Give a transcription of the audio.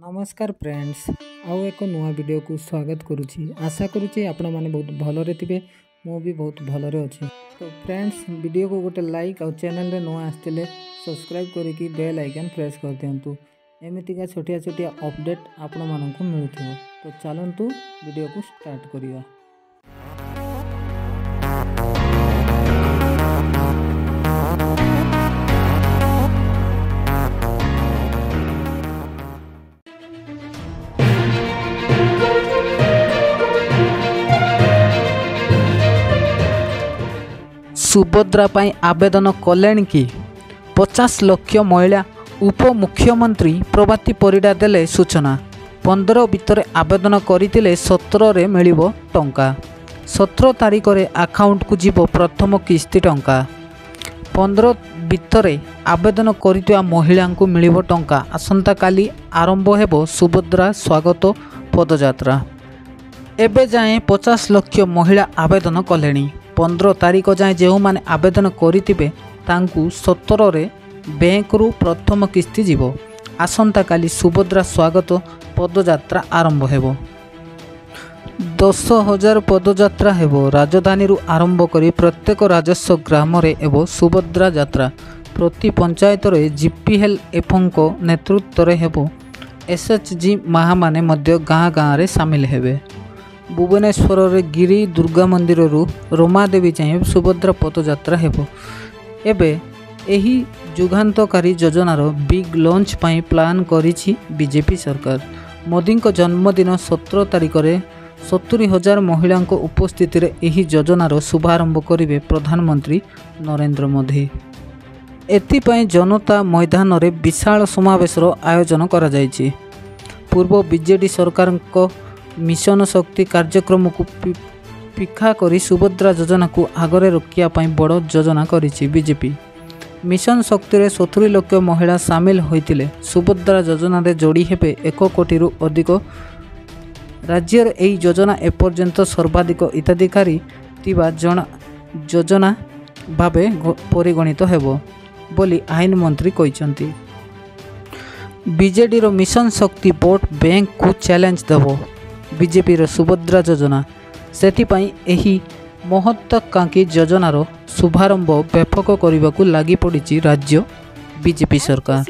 नमस्कार फ्रेंड्स आउ एक नुआ वीडियो को स्वागत करुच्ची। आशा करुच्ची आपण माने बहुत भलरे थिबे, मु भी बहुत भलरे अछि। तो फ्रेंड्स वीडियो को गोटे लाइक और चैनल रे नुआ आस्तिले सब्सक्राइब करिकी बेल आइकन प्रेस कर दियंतु। एमितिका छोटिया छोटिया अपडेट आपण माननकु मिलुथिबो। तो चलंतु वीडियो को स्टार्ट करिया। सुभद्रा पाई आवेदन कले कि 50 लाख महिला उपमुख्यमंत्री प्रभाती परिडा देले सूचना। 15 भितर आवेदन करथिले 17 रे मिलिबो टंका। 17 तारिख रे अकाउंट को जीवो प्रथम किस्ती टंका। 15 भितर आवेदन करितवा महिला को मिलिबो टंका। आसंता काली आरंभ हेबो सुभद्रा स्वागत पदयात्रा। एबे जाए 50 लाख महिला आवेदन कलेनी। 15 तारिख जाए जो मैंने आवेदन करिथिबे तांकु 17 रे बैंक रु प्रथम किस्ती जीवो। आसंता काली सुभद्रा स्वागत पदयात्रा आरंभ हेबो। 10,000 पदयात्रा हेबो। राजधानी रु आरंभ करी प्रत्येक राजस्व ग्राम रे एबो सुभद्रा यात्रा। प्रति पंचायत रे जीपीएल एफओ नेतृत्व रे हेबो। एसएचजी महामाने मध्य गाँ गाँ रे शामिल हेबे। भुवनेश्वर रे गिरी दुर्गा मंदिर रु रोमादेवी जाए सुभद्रा पदयात्रा हेबो। एबे एही जुगान्तकारी योजनार बिग लॉन्च पाई प्लान करिछि बीजेपी सरकार। मोदी को जन्मदिन 17 तारिख रे 70,000 महिला उपस्थिति रे एही योजनार शुभारंभ करिवे प्रधानमंत्री नरेंद्र मोदी। एथिपाई जनता मैदान रे विशाल समावेशर आयोजन करा जायछि। पूर्व बीजेडी सरकार को मिशन शक्ति कार्यक्रम को पिखा करी सुभद्रा योजना को आगरे रखिया पाई बड़ योजना करिछि बीजेपी। मिशन शक्ति रे 70 लाख महिला शामिल होइतिले। सुभद्रा योजना रे जोड़ी हेबे 1 कोटी रु अधिक। राज्यर एही योजना एपर्यंत सर्वाधिक हिताधिकारी तिबा योजना भाबे परिगणित हेबो बोली आईन मंत्री कहिसंती। बीजेडी रो मिशन शक्ति वोट बैंक को चैलेंज देबो बीजेपी रो सुभद्रा योजना। सेथिपाई एही महत्वाकांक्षी योजनार शुभारंभ व्यापक करने को लगी पड़ी राज्य बीजेपी सरकार।